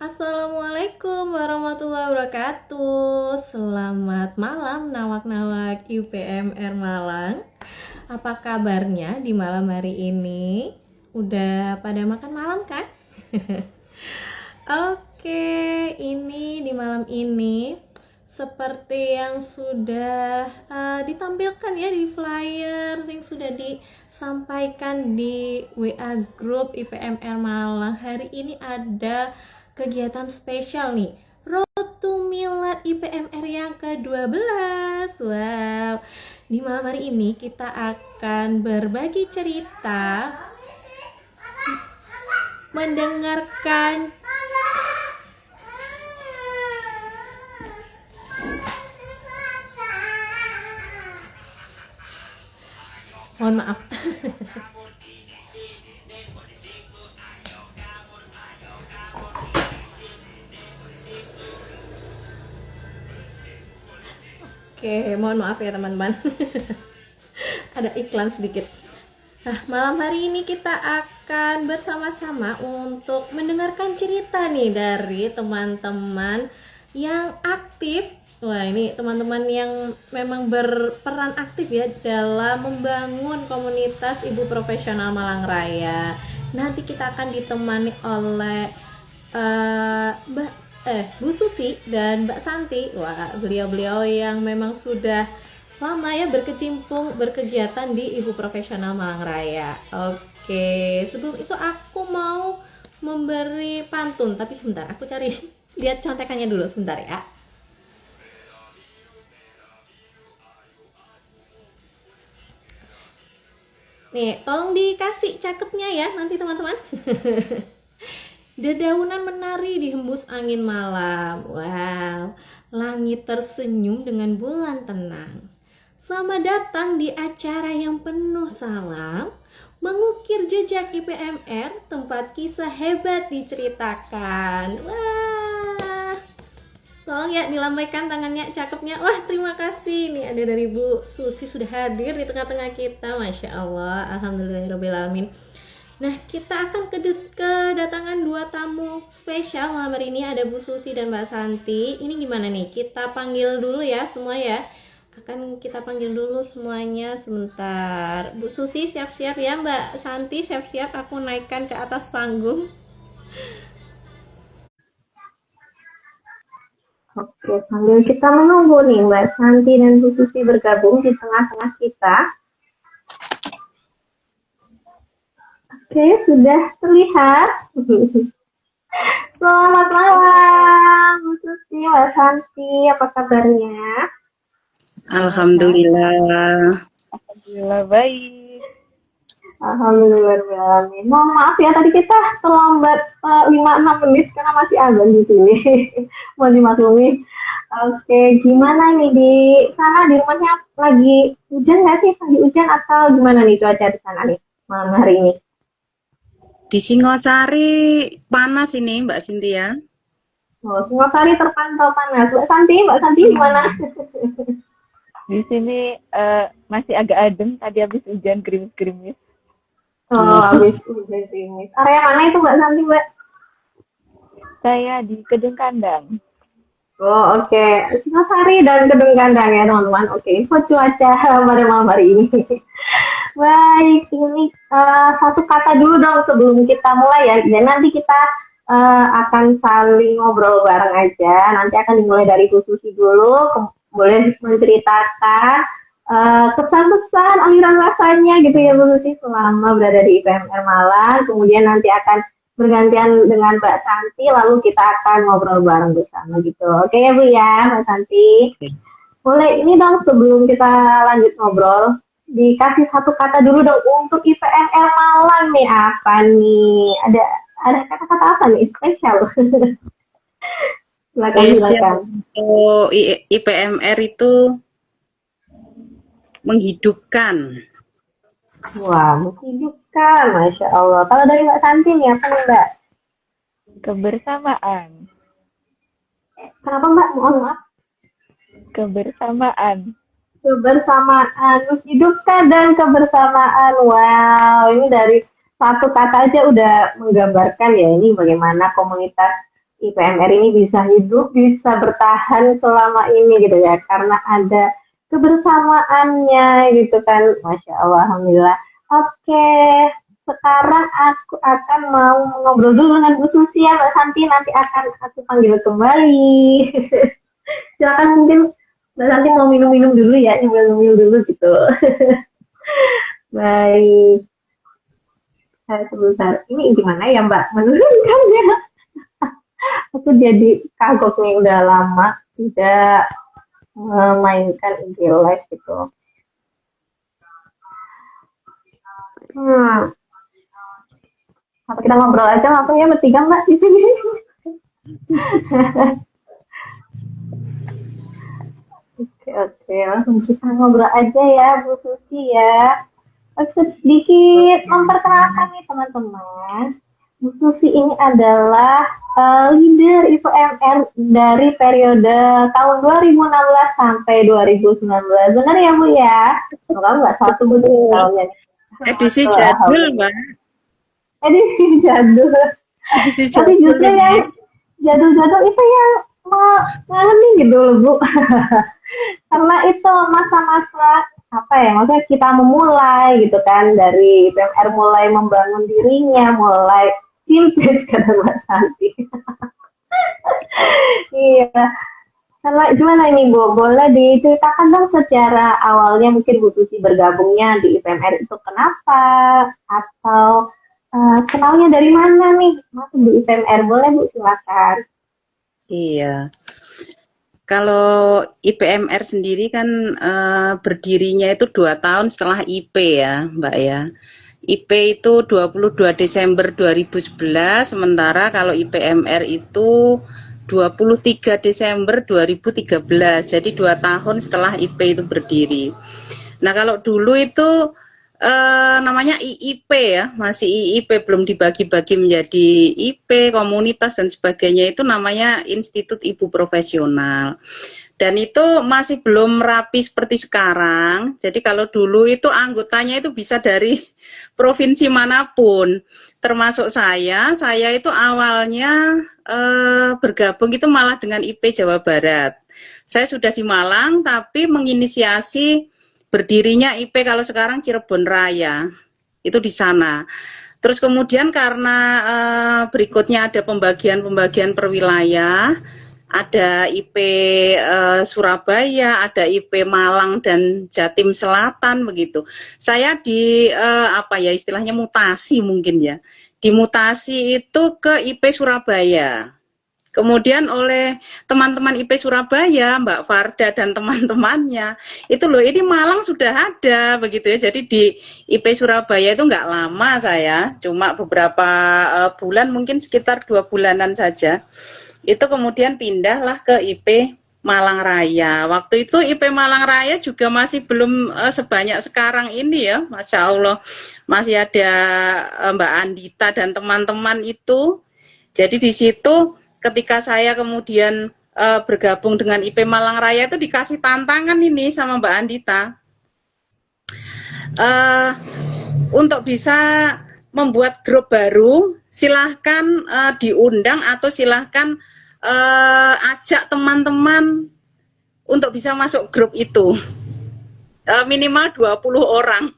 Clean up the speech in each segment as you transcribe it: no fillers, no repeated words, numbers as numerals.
Assalamualaikum warahmatullahi wabarakatuh. Selamat malam nawak-nawak IPMR Malang. Apa kabarnya di malam hari ini? Udah pada makan malam kan? Oke, ini di malam ini seperti yang sudah ditampilkan ya di flyer yang sudah disampaikan di WA Group IPMR Malang. Hari ini ada kegiatan spesial nih, Road to Milad IPMR yang ke-12. Wow, di malam hari ini kita akan berbagi cerita, mendengarkan mohon maaf. Oke, mohon maaf ya teman-teman. Ada iklan sedikit. Nah, malam hari ini kita akan bersama-sama untuk mendengarkan cerita nih dari teman-teman yang aktif. Wah, ini teman-teman yang memang berperan aktif ya dalam membangun komunitas ibu profesional Malang Raya. Nanti kita akan ditemani oleh Bu Susi dan Mbak Santi. Wah, beliau-beliau yang memang sudah lama ya berkecimpung berkegiatan di Ibu Profesional Malang Raya. Oke, sebelum itu aku mau memberi pantun, tapi sebentar aku cari lihat contekannya dulu sebentar ya. Nih, tolong dikasih cakepnya ya nanti teman-teman. Dedaunan menari dihembus angin malam. Wow, langit tersenyum dengan bulan tenang. Selamat datang di acara yang penuh salam, mengukir jejak IPMR, tempat kisah hebat diceritakan. Wah, tolong ya dilambaikan tangannya cakepnya. Wah, terima kasih. Nih ada dari Bu Susi sudah hadir di tengah-tengah kita. Masya Allah, alhamdulillahirobbilalamin. Nah, kita akan kedatangan dua tamu spesial malam hari ini. Ada Bu Susi dan Mbak Santi. Ini gimana nih? Kita panggil dulu ya semua ya. Akan kita panggil dulu semuanya sebentar. Bu Susi siap-siap ya, Mbak Santi siap-siap. Aku naikkan ke atas panggung. Oke, sambil kita menunggu nih Mbak Santi dan Bu Susi bergabung di tengah-tengah kita. Oke, sudah terlihat. Selamat malam, Bu Susi, Mbak Santi, apa kabarnya? Alhamdulillah. Alhamdulillah baik. Alhamdulillah. Mohon maaf ya, tadi kita terlambat 5-6 menit karena masih azan di sini. Mohon dimaklumi. Oke, gimana nih di sana, di rumahnya lagi hujan nggak sih? Lagi hujan atau gimana nih cuaca di sana nih malam hari ini? Di Singosari panas ini Mbak Cynthia. Oh, Singosari terpantau panas. Mbak Santi gimana? Di sini masih agak adem, tadi habis hujan gerimis-gerimis. Oh, habis hujan gerimis. Area mana itu Mbak Santi, Mbak? Saya di Kedung Kandang. Oh, oke. Singosari dan Kedung Kandang ya, teman-teman. Oke, info cuaca pada malam hari ini. Baik, ini satu kata dulu dong sebelum kita mulai ya. Dan nanti kita akan saling ngobrol bareng aja. Nanti akan dimulai dari Bu Susi dulu. Boleh menceritakan kesan-kesan, aliran rasanya gitu ya Bu Susi selama berada di IPMR Malang. Kemudian nanti akan bergantian dengan Mbak Santi, lalu kita akan ngobrol bareng bersama gitu. Oke ya Bu ya, Mbak Santi. Boleh ini dong sebelum kita lanjut ngobrol, dikasih satu kata dulu dong untuk IPMR Malang nih, apa nih? Ada kata-kata apa nih spesial? Silakan. Oh, IPMR itu menghidupkan. Wah, menghidupkan, Masya Allah. Kalau dari Mbak Santi nih, apa nih Mbak? Kebersamaan. Kenapa Mbak? Mohon maaf. Kebersamaan. Menghidupkan dan kebersamaan. Wow, ini dari satu kata aja udah menggambarkan ya ini bagaimana komunitas IPMR ini bisa hidup, bisa bertahan selama ini gitu ya, karena ada kebersamaannya gitu kan. Masya Allah, Alhamdulillah. Oke, sekarang aku akan mau ngobrol dulu dengan Bu Susi ya, Mbak Santi, nanti akan aku panggil kembali. Silakan, mungkin Mbak Santi mau minum-minum dulu ya, nyemil-nyemil dulu gitu. Baik. Sebentar, ini gimana ya Mbak menurunkannya? Aku jadi kagok nih, udah lama tidak memainkan IG Live gitu. Apa kita ngobrol aja langsung ya bertiga Mbak di sini? Oke, langsung kita ngobrol aja ya Bu Susi ya. Sedikit memperkenalkan nih teman-teman. Bu Susi ini adalah leader IPMR dari periode tahun 2016 sampai 2019. Benar ya Bu ya? Semoga nggak salah sebut tahunnya. Edisi jadul, Mbak. Edisi jadul. Tapi justru yang jadul-jadul itu yang ngangenin gitu loh Bu. Karena itu masa-masa apa ya, maksudnya kita memulai gitu kan, dari IPMR mulai membangun dirinya, mulai vintage kata Mbak Santi. Iya. Karena gimana ini Bu, boleh diceritakan dong secara awalnya mungkin Bu Susi bergabungnya di IPMR itu kenapa, atau kenalnya dari mana nih masuk di IPMR, boleh Bu, silakan. Iya. Kalau IPMR sendiri kan berdirinya itu 2 tahun setelah IP ya, Mbak ya. IP itu 22 Desember 2011, sementara kalau IPMR itu 23 Desember 2013. Jadi 2 tahun setelah IP itu berdiri. Nah, kalau dulu itu namanya IIP ya, masih IIP, belum dibagi-bagi menjadi IP, komunitas dan sebagainya, itu namanya Institut Ibu Profesional. Dan itu masih belum rapi seperti sekarang. Jadi kalau dulu itu anggotanya itu bisa dari provinsi manapun, termasuk saya itu awalnya bergabung itu malah dengan IP Jawa Barat. Saya sudah di Malang tapi menginisiasi berdirinya IP kalau sekarang Cirebon Raya, itu di sana. Terus kemudian karena berikutnya ada pembagian per wilayah, ada IP Surabaya, ada IP Malang dan Jatim Selatan begitu. Saya di apa ya istilahnya mutasi mungkin ya. Dimutasi itu ke IP Surabaya. Kemudian oleh teman-teman IP Surabaya, Mbak Farda dan teman-temannya, itu loh ini Malang sudah ada begitu ya. Jadi di IP Surabaya itu nggak lama saya, cuma beberapa bulan, mungkin sekitar 2 bulanan saja. Itu kemudian pindahlah ke IP Malang Raya. Waktu itu IP Malang Raya juga masih belum sebanyak sekarang ini ya, Masya Allah. Masih ada Mbak Andita dan teman-teman itu. Jadi di situ ketika saya kemudian bergabung dengan IP Malang Raya itu dikasih tantangan ini sama Mbak Andita untuk bisa membuat grup baru, silahkan diundang atau silahkan ajak teman-teman untuk bisa masuk grup itu, minimal 20 orang.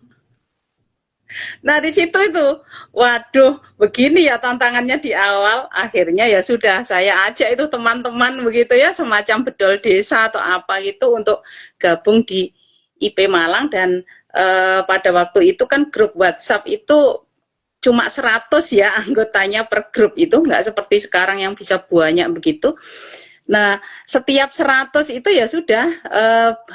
Nah di situ itu, waduh, begini ya tantangannya di awal. Akhirnya ya sudah saya ajak itu teman-teman begitu ya, semacam bedol desa atau apa gitu untuk gabung di IP Malang. Dan pada waktu itu kan grup WhatsApp itu cuma 100 ya anggotanya per grup, itu nggak seperti sekarang yang bisa banyak begitu. Nah, setiap 100 itu ya sudah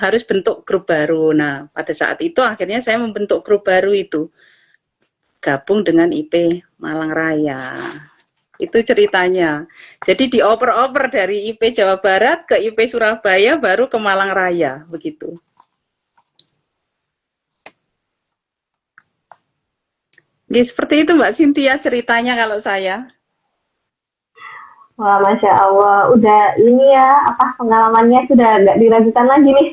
harus bentuk grup baru. Nah, pada saat itu akhirnya saya membentuk grup baru itu, gabung dengan IP Malang Raya. Itu ceritanya. Jadi dioper-oper dari IP Jawa Barat ke IP Surabaya, baru ke Malang Raya, begitu. Ya, seperti itu Mbak Cynthia ceritanya kalau saya. Wah, Masya Allah, udah ini ya, pengalamannya sudah nggak diragukan lagi nih.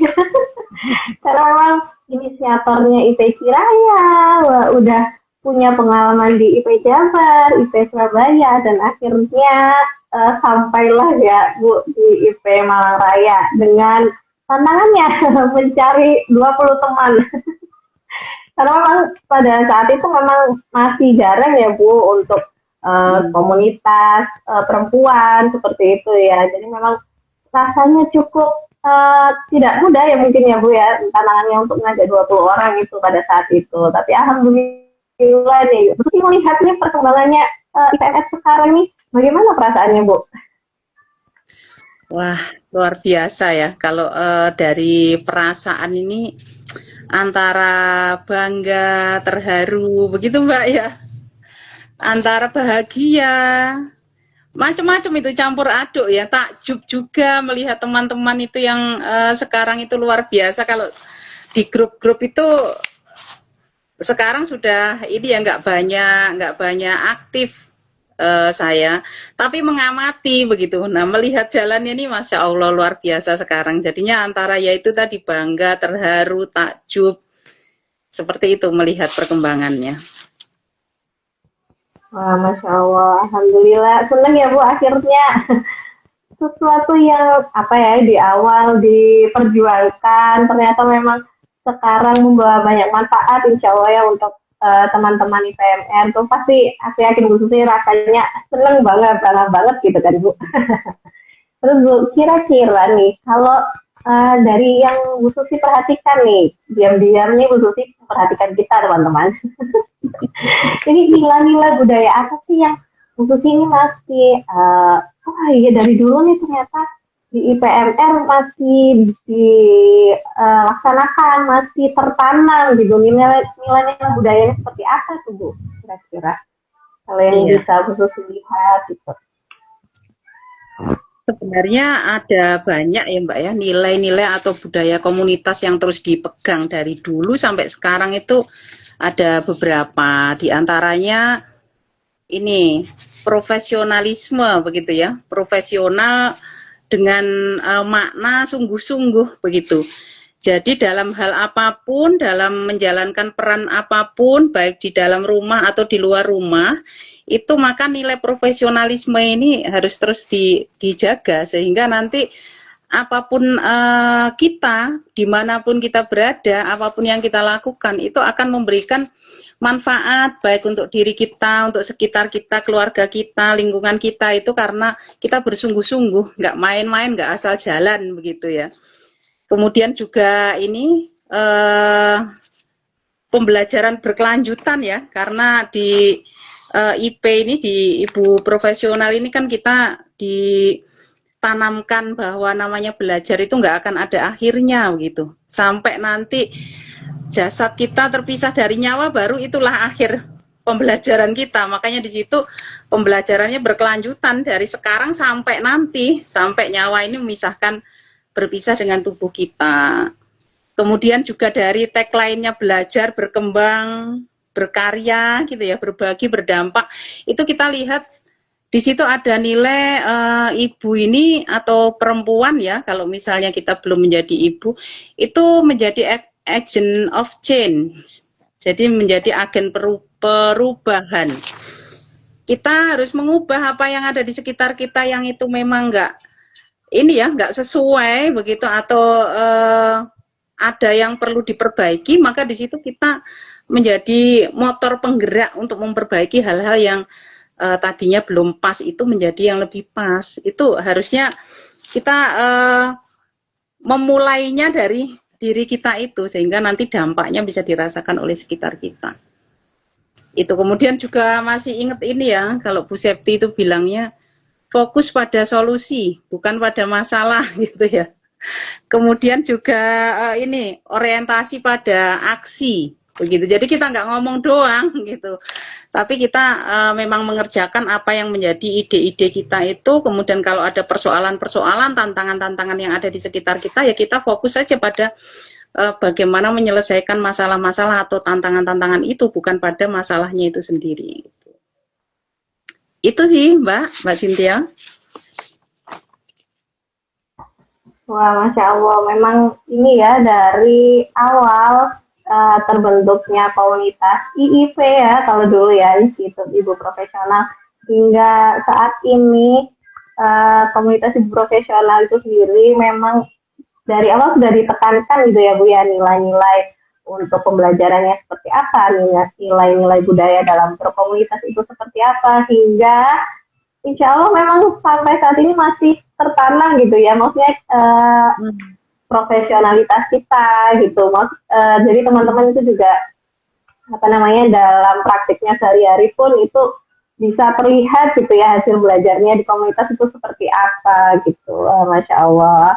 Karena memang inisiatornya IP Ciraya, wah, udah punya pengalaman di IP Jabar, IP Surabaya, dan akhirnya sampailah ya Bu di IP Malang Raya dengan tantangannya mencari 20 teman. Karena memang pada saat itu memang masih jarang ya Bu untuk komunitas perempuan seperti itu ya. Jadi memang rasanya cukup tidak mudah ya mungkin ya Bu ya tantangannya untuk mengajak 20 orang itu pada saat itu. Tapi alhamdulillah nih, Bututi melihat nih perkembangannya IPMS sekarang nih, bagaimana perasaannya Bu? Wah, luar biasa ya. Kalau dari perasaan ini antara bangga, terharu, begitu Mbak ya. Antara bahagia, macam-macam itu campur aduk ya. Takjub juga melihat teman-teman itu yang sekarang itu luar biasa. Kalau di grup-grup itu sekarang sudah ini ya nggak banyak aktif saya, tapi mengamati begitu. Nah melihat jalannya ini masya Allah luar biasa sekarang. Jadinya antara yaitu tadi bangga, terharu, takjub seperti itu melihat perkembangannya. Wah, Masya Allah, Alhamdulillah, senang ya Bu akhirnya sesuatu yang apa ya di awal diperjuangkan ternyata memang sekarang membawa banyak manfaat insya Allah ya untuk teman-teman IPMR tuh pasti aku yakin Bu Susi rasanya seneng banget, bangga banget gitu kan Bu. Terus Bu, kira-kira nih kalau dari yang Bu Susi perhatikan nih, diam-diam nih Bu Susi perhatikan kita teman-teman. Jadi nilai-nilai budaya apa sih yang Bu Susi ini masih oh iya dari dulu nih ternyata di IPMR masih dilaksanakan, masih tertanam gitu nilai-nilai budayanya seperti apa tuh Bu kira-kira kalau yang Iya. bisa Bu Susi lihat gitu. Sebenarnya ada banyak ya Mbak ya nilai-nilai atau budaya komunitas yang terus dipegang dari dulu sampai sekarang itu ada beberapa di antaranya ini profesionalisme begitu ya, profesional dengan makna sungguh-sungguh begitu. Jadi dalam hal apapun, dalam menjalankan peran apapun, baik di dalam rumah atau di luar rumah, itu maka nilai profesionalisme ini harus terus dijaga sehingga nanti apapun kita, dimanapun kita berada, apapun yang kita lakukan, itu akan memberikan manfaat baik untuk diri kita, untuk sekitar kita, keluarga kita, lingkungan kita itu karena kita bersungguh-sungguh, nggak main-main, nggak asal jalan begitu ya. Kemudian juga ini pembelajaran berkelanjutan ya, karena di IP ini di Ibu Profesional ini kan kita ditanamkan bahwa namanya belajar itu nggak akan ada akhirnya gitu. Sampai nanti jasad kita terpisah dari nyawa baru itulah akhir pembelajaran kita. Makanya di situ pembelajarannya berkelanjutan dari sekarang sampai nanti, sampai nyawa ini memisahkan berpisah dengan tubuh kita. Kemudian juga dari tagline-nya belajar, berkembang, berkarya gitu ya, berbagi, berdampak. Itu kita lihat di situ ada nilai ibu ini atau perempuan ya, kalau misalnya kita belum menjadi ibu, itu menjadi agent of change. Jadi menjadi agen perubahan. Kita harus mengubah apa yang ada di sekitar kita yang itu memang nggak sesuai begitu atau ada yang perlu diperbaiki, maka di situ kita menjadi motor penggerak untuk memperbaiki hal-hal yang tadinya belum pas itu menjadi yang lebih pas. Itu harusnya kita memulainya dari diri kita itu sehingga nanti dampaknya bisa dirasakan oleh sekitar kita. Itu kemudian juga masih ingat ini ya, kalau Bu Septi itu bilangnya fokus pada solusi, bukan pada masalah gitu ya. Kemudian juga ini orientasi pada aksi, begitu. Jadi kita nggak ngomong doang gitu, tapi kita memang mengerjakan apa yang menjadi ide-ide kita itu. Kemudian kalau ada persoalan-persoalan, tantangan-tantangan yang ada di sekitar kita, ya kita fokus saja pada bagaimana menyelesaikan masalah-masalah atau tantangan-tantangan itu, bukan pada masalahnya itu sendiri. Itu sih Mbak Cynthia. Wah, Masya Allah, memang ini ya dari awal terbentuknya komunitas IIP ya, kalau dulu ya, Institut Ibu Profesional, hingga saat ini komunitas ibu profesional itu sendiri memang dari awal sudah ditekankan gitu ya Bu ya, nilai-nilai untuk pembelajarannya seperti apa, nilai-nilai budaya dalam berkomunitas itu seperti apa, hingga insya Allah memang sampai saat ini masih tertanam gitu ya, maksudnya profesionalitas kita gitu. Jadi teman-teman itu juga apa namanya dalam praktiknya sehari-hari pun itu bisa terlihat gitu ya hasil belajarnya di komunitas itu seperti apa gitu. Masya Allah.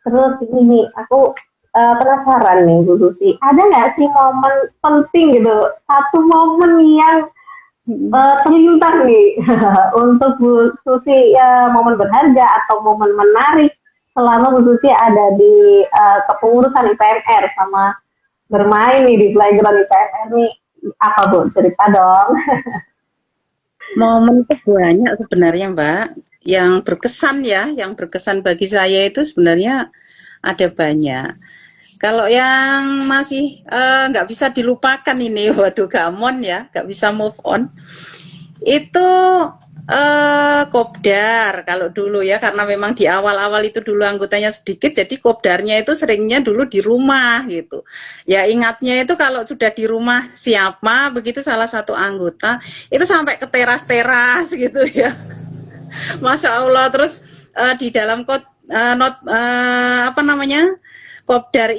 Terus ini aku penasaran nih Bu Susi, ada nggak sih momen penting gitu, satu momen yang terlintas nih untuk Bu Susi, momen berharga atau momen menarik selama Bu Susi ada di kepengurusan IPMR sama bermain nih di playground IPMR nih, apa Bu, cerita dong. Momen itu banyak sebenarnya Mbak, yang berkesan ya, yang berkesan bagi saya itu sebenarnya ada banyak. Kalau yang masih nggak bisa dilupakan ini, waduh gamon ya, nggak bisa move on. Itu kopdar kalau dulu ya, karena memang di awal-awal itu dulu anggotanya sedikit, jadi kopdarnya itu seringnya dulu di rumah gitu. Ya ingatnya itu kalau sudah di rumah siapa begitu salah satu anggota itu sampai ke teras-teras gitu ya. Masya Allah. Terus di dalam apa namanya kopdar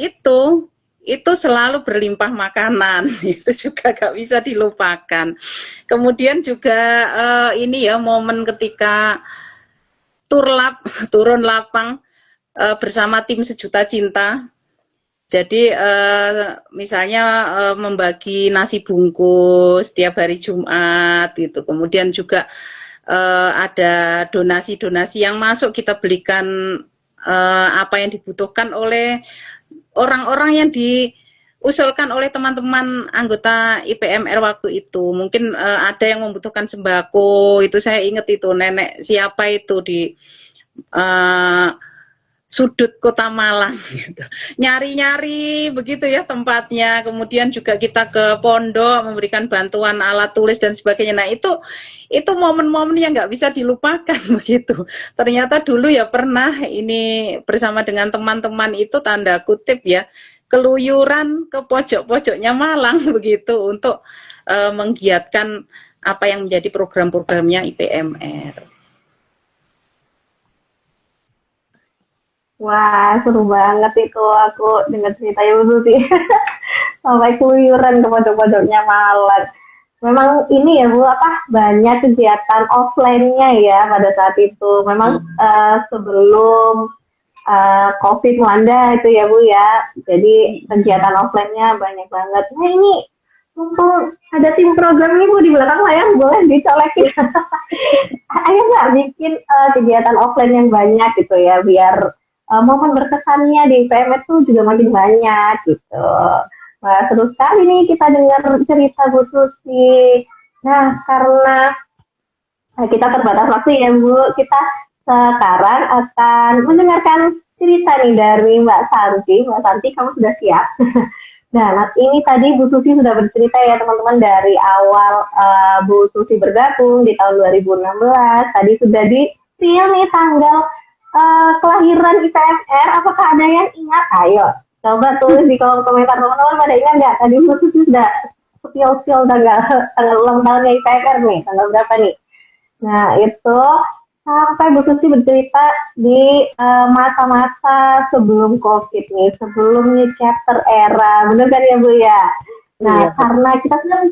itu selalu berlimpah makanan, itu juga gak bisa dilupakan. Kemudian juga ini ya momen ketika turun lapang bersama tim Sejuta Cinta. Jadi misalnya membagi nasi bungkus tiap hari Jumat gitu. Kemudian juga ada donasi-donasi yang masuk, kita belikan apa yang dibutuhkan oleh orang-orang yang diusulkan oleh teman-teman anggota IPMR waktu itu. Mungkin ada yang membutuhkan sembako, itu saya ingat itu nenek siapa itu di sudut Kota Malang gitu. Nyari-nyari begitu ya tempatnya. Kemudian juga kita ke pondok memberikan bantuan alat tulis dan sebagainya. Nah itu momen-momen yang nggak bisa dilupakan begitu. Ternyata dulu ya pernah ini bersama dengan teman-teman itu tanda kutip ya keluyuran ke pojok-pojoknya Malang begitu untuk menggiatkan apa yang menjadi program-programnya IPMR. Wah, seru banget itu aku dengar ceritanya Bu Susi. Sampai keluyuran ke pojok-pojoknya Malang. Memang ini ya Bu, apa banyak kegiatan offline-nya ya pada saat itu. Memang sebelum COVID melanda itu ya Bu ya. Jadi kegiatan offline-nya banyak banget. Nah ini mumpung ada tim program ini Bu di belakang layar, boleh dicolekin. Ayo nggak bikin kegiatan offline yang banyak gitu ya, biar momen berkesannya di IPM itu juga makin banyak gitu. Nah, seru sekali nih kita dengar cerita Bu Susi. Nah, karena kita terbatas waktu ya Bu, kita sekarang akan mendengarkan cerita nih dari Mbak Santi. Mbak Santi, kamu sudah siap? Nah, ini tadi Bu Susi sudah bercerita ya teman-teman dari awal Bu Susi bergabung di tahun 2016. Tadi sudah di-spill nih tanggal kelahiran IPMR. Apakah ada yang ingat? Ayo, coba tulis di kolom komentar teman-teman, pada ingat nggak? Tadi Bu Susi sudah spill tanggal ulang tahunnya IPMR nih, tanggal berapa nih? Nah, itu sampai Bu Susi bercerita di masa-masa sebelum COVID nih, sebelum new chapter era, benar kan ya Bu ya? Nah, iya, karena kita sudah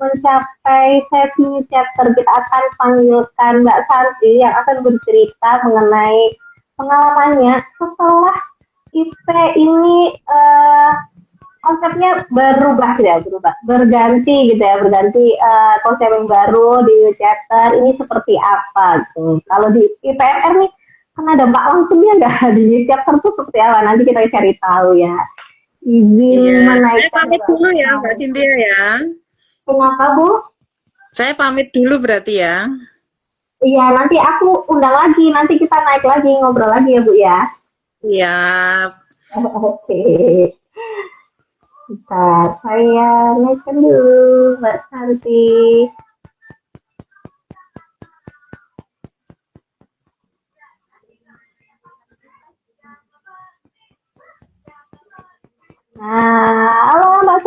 mencapai sesi new chapter, kita akan panggilkan Mbak Santi yang akan bercerita mengenai pengalamannya setelah IP ini konsepnya berganti gitu ya, konsep yang baru di new chapter ini seperti apa gitu. Kalau di IPMR nih kena dampak langsungnya nggak di new chapter tuh seperti apa? Nanti kita cari tahu ya. Izin menaikkan. Saya pamit dulu ya Mbak Cynthia ya. Kenapa Bu? Saya pamit dulu berarti ya. Iya, nanti aku undang lagi, nanti kita naik lagi ngobrol lagi ya Bu ya. Iya. Oke. Bentar, saya naikkan dulu Mbak Santi.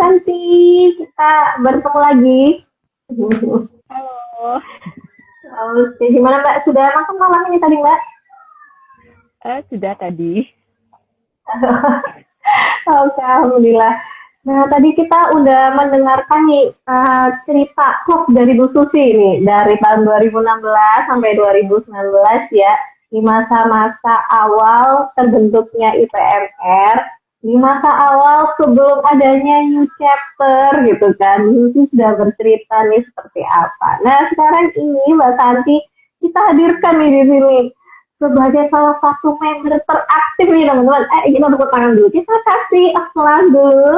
Santi, kita bertemu lagi. Halo. Oke, gimana Mbak? Sudah makan malam ini tadi Mbak? Sudah tadi. Oke, alhamdulillah. Nah, tadi kita udah mendengarkan nih cerita vlog dari Bu Susi nih dari tahun 2016 sampai 2019 ya, di masa-masa awal terbentuknya IPMR, di masa awal sebelum adanya new chapter gitu kan. Bu Susi sudah bercerita nih seperti apa. Nah, sekarang ini Mbak Santi kita hadirkan nih di sini sebagai salah satu member teraktif nih teman-teman. Kita tepuk tangan dulu. Kita kasih aplaus dulu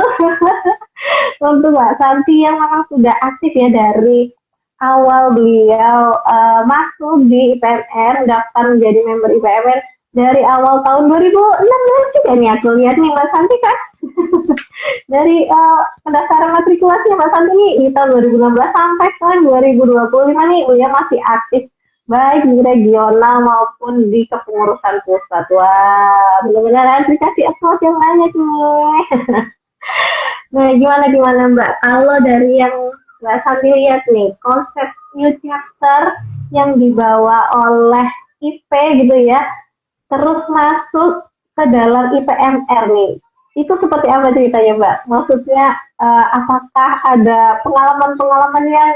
untuk Mbak Santi yang memang sudah aktif ya dari awal beliau masuk di IPMR, daftar menjadi member IPMR dari awal tahun 2016 juga nih aku lihat nih Mbak Santi kan. Dari pendaftaran matrikulasi Mbak Santi nih di tahun 2016 sampai tahun 2025 nih beliau masih aktif baik di regional maupun di kepengurusan pusat. Wah, benar-benar dikasih aplaus yang banyak nih. Nah, gimana Mbak? Kalau dari yang Mbak Santi lihat nih, konsep new chapter yang dibawa oleh IP gitu ya, terus masuk ke dalam IPMR nih. Itu seperti apa ceritanya Mbak? Maksudnya apakah ada pengalaman-pengalaman yang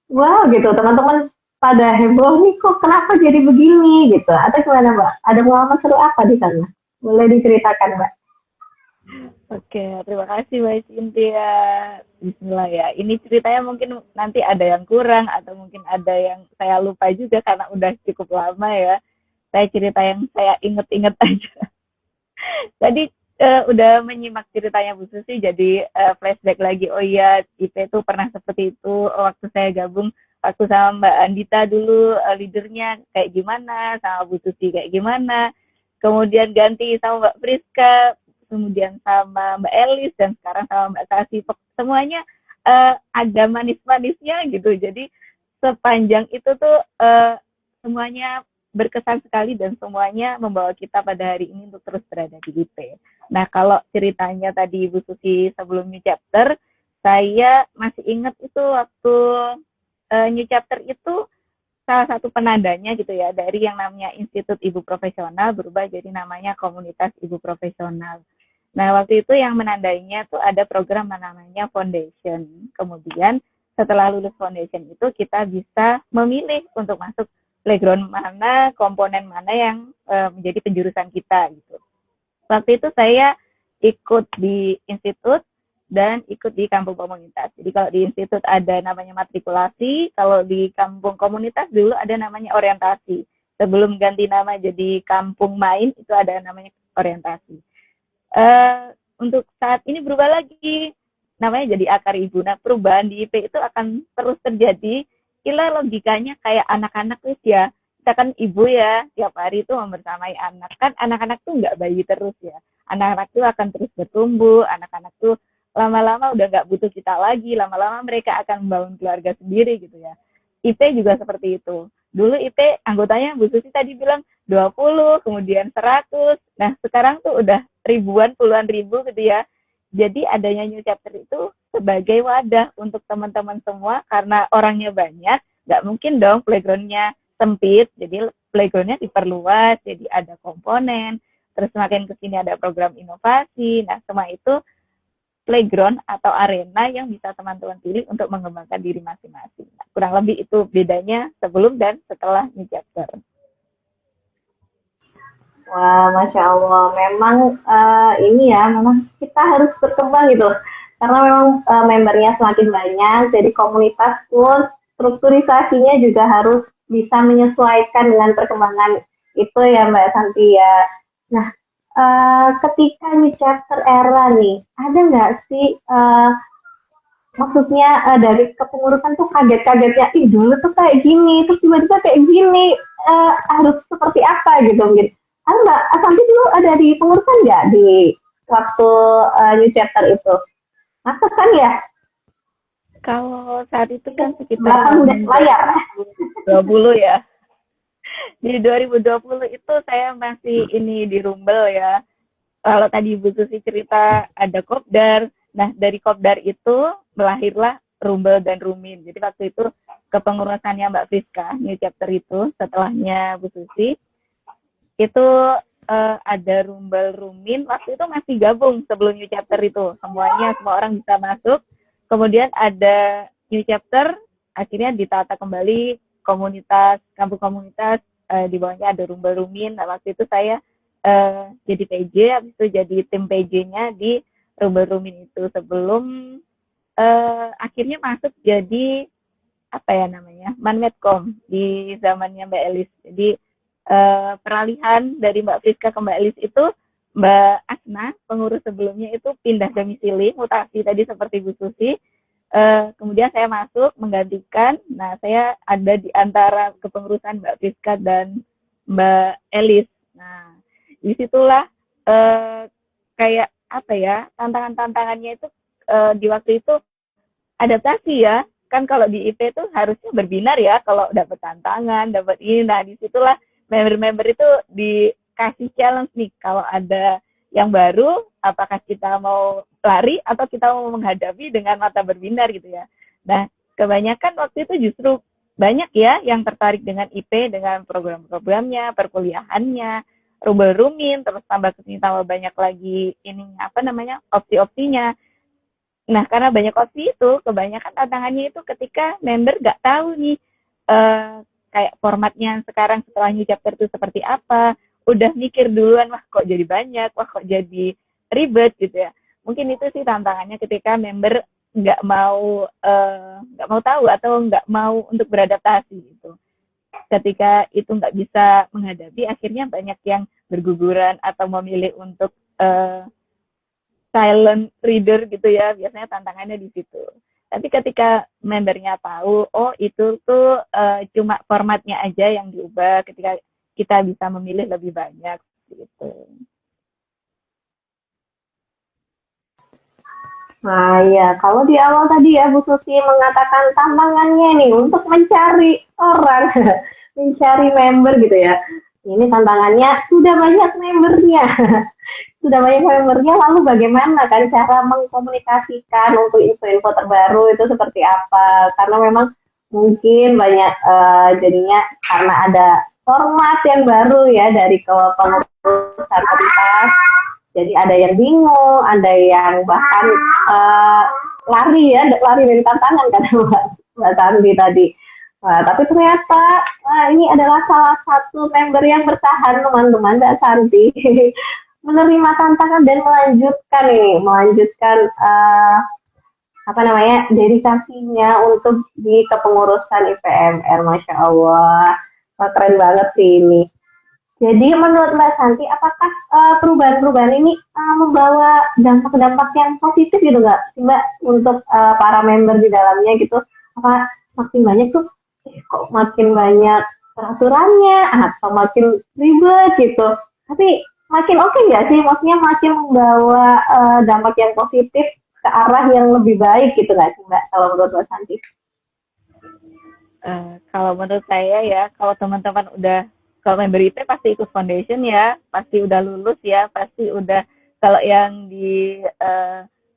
wow gitu, teman-teman pada heboh nih kok kenapa jadi begini gitu, atau gimana Mbak? Ada pengalaman seru apa di sana? Boleh diceritakan Mbak? Oke, terima kasih Mbak Cynthia. Bismillah ya. Ini ceritanya mungkin nanti ada yang kurang atau mungkin ada yang saya lupa juga karena udah cukup lama ya. Saya cerita yang saya inget-inget aja. Tadi udah menyimak ceritanya Bu Susi, jadi flashback lagi. Oh iya, IP itu pernah seperti itu waktu saya gabung. Waktu sama Mbak Andita dulu leadernya kayak gimana, sama Bu Susi kayak gimana. Kemudian ganti sama Mbak Friska, kemudian sama Mbak Elis, dan sekarang sama Mbak Sasi. Semuanya ada manis-manisnya gitu. Jadi sepanjang itu tuh semuanya berkesan sekali dan semuanya membawa kita pada hari ini untuk terus berada di IP. Nah, kalau ceritanya tadi Bu Susi sebelum new chapter, saya masih ingat itu waktu new chapter itu salah satu penandanya gitu ya, dari yang namanya Institut Ibu Profesional berubah jadi namanya Komunitas Ibu Profesional. Nah, waktu itu yang menandainya tuh ada program namanya Foundation. Kemudian setelah lulus Foundation itu kita bisa memilih untuk masuk playground mana, komponen mana yang menjadi penjurusan kita gitu. Waktu itu saya ikut di institut dan ikut di kampung komunitas. Jadi kalau di institut ada namanya matrikulasi, kalau di kampung komunitas dulu ada namanya orientasi. Sebelum ganti nama jadi kampung main, itu ada namanya orientasi. Untuk saat ini berubah lagi, namanya jadi akar ibu. Nah, perubahan di IP itu akan terus terjadi. Kira logikanya kayak anak-anak tuh ya, kita kan ibu ya, tiap hari itu membersamai anak. Kan anak-anak tuh nggak bayi terus ya. Anak-anak tuh akan terus bertumbuh, anak-anak tuh lama-lama udah nggak butuh kita lagi, lama-lama mereka akan membangun keluarga sendiri gitu ya. IP juga seperti itu. Dulu IP anggotanya Bu Susi tadi bilang 20, kemudian 100. Nah, sekarang tuh udah ribuan, puluhan ribu gitu ya. Jadi adanya new chapter itu sebagai wadah untuk teman-teman semua, karena orangnya banyak, nggak mungkin dong playgroundnya sempit, jadi playgroundnya diperluas, jadi ada komponen, terus makin kesini ada program inovasi. Nah, semua itu playground atau arena yang bisa teman-teman pilih untuk mengembangkan diri masing-masing. Nah, kurang lebih itu bedanya sebelum dan setelah new chapter. Wah, Masya Allah. Memang ini ya, memang kita harus berkembang gitu. Karena memang membernya semakin banyak, jadi komunitas pun strukturisasinya juga harus bisa menyesuaikan dengan perkembangan itu ya Mbak Santi ya. Nah, ketika new chapter era nih, ada nggak sih maksudnya dari kepengurusan tuh kaget-kagetnya, ih dulu tuh kayak gini, terus tiba-tiba kayak gini, harus seperti apa gitu mungkin. Mbak Santi dulu ada di pengurusan nggak di waktu new chapter itu? Masuk kan ya? Kalau saat itu kan sekitar 8 layar. 20 ya. Di 2020 itu saya masih ini di Rumbel ya. Kalau tadi Bu Susi cerita ada kopdar, Nah, dari Kopdar itu melahirlah Rumbel dan Rumin. Jadi waktu itu kepengurusannya Mbak Friska, New Chapter itu, setelahnya Bu Susi, itu ada Rumbel Rumin, waktu itu masih gabung sebelum New Chapter itu. Semuanya, semua orang bisa masuk. Kemudian ada New Chapter, akhirnya ditata kembali komunitas, kampung komunitas, di bawahnya ada Rumbel Rumin. Nah, waktu itu saya jadi PJ, habis itu jadi tim PJ-nya di Rumbel Rumin itu sebelum akhirnya masuk jadi apa ya namanya Manmedcom di zamannya Mbak Elis. Jadi peralihan dari Mbak Friska ke Mbak Elis itu Mbak Asna, pengurus sebelumnya itu pindah domisili, mutasi tadi seperti Bu Susi. Kemudian saya masuk menggantikan. Nah, saya ada di antara kepengurusan Mbak Friska dan Mbak Elis. Nah, disitulah kayak apa ya, tantangannya itu di waktu itu adaptasi ya. Kan kalau di IP itu harusnya berbinar ya, kalau dapat tantangan, dapat ini. Nah, disitulah member-member itu dikasih challenge nih, kalau ada yang baru, apakah kita mau lari atau kita mau menghadapi dengan mata berbinar gitu ya. Nah, kebanyakan waktu itu justru banyak ya yang tertarik dengan IP, dengan program-programnya, perkuliahannya, Rumbel Rumin, terus tambah kesini tambah banyak lagi ini apa namanya opsi-opsinya. Nah, karena banyak opsi itu, kebanyakan tantangannya itu ketika member nggak tahu nih kayak formatnya sekarang setelah New Chapter itu seperti apa, udah mikir duluan, wah kok jadi banyak, wah kok jadi ribet gitu ya. Mungkin itu sih tantangannya ketika member nggak mau tahu atau nggak mau untuk beradaptasi gitu. Ketika itu nggak bisa menghadapi, akhirnya banyak yang berguguran atau memilih untuk silent reader gitu ya, biasanya tantangannya di situ. Tapi ketika membernya tahu, oh itu tuh cuma formatnya aja yang diubah, ketika kita bisa memilih lebih banyak gitu. Nah ya, kalau di awal tadi ya Bu Susi mengatakan tantangannya nih untuk mencari orang, mencari member gitu ya. Ini tantangannya sudah banyak membernya. Sudah banyak membernya, lalu bagaimana kan cara mengkomunikasikan untuk info-info terbaru itu seperti apa? Karena memang mungkin banyak jadinya karena ada format yang baru ya dari kepengurusan komunitas. Jadi ada yang bingung, ada yang bahkan lari dari tantangan kan Mbak Santi tadi. Nah, tapi ternyata ini adalah salah satu member yang bertahan teman-teman Mbak Santi. Menerima tantangan dan melanjutkan apa namanya dedikasinya untuk di kepengurusan IPMR. Masya Allah, keren banget sih ini. Jadi menurut Mbak Santi, apakah perubahan-perubahan ini membawa dampak-dampak yang positif gitu nggak sih Mbak untuk para member di dalamnya gitu? Apa makin banyak tuh, kok makin banyak peraturannya atau makin ribet gitu? Tapi makin oke nggak sih? Maksudnya makin membawa dampak yang positif ke arah yang lebih baik gitu nggak sih Mbak? Kalau menurut Mbak Santi? Kalau menurut saya ya, kalau teman-teman udah, kalau member IP pasti ikut foundation ya, pasti udah lulus ya, pasti udah, kalau yang di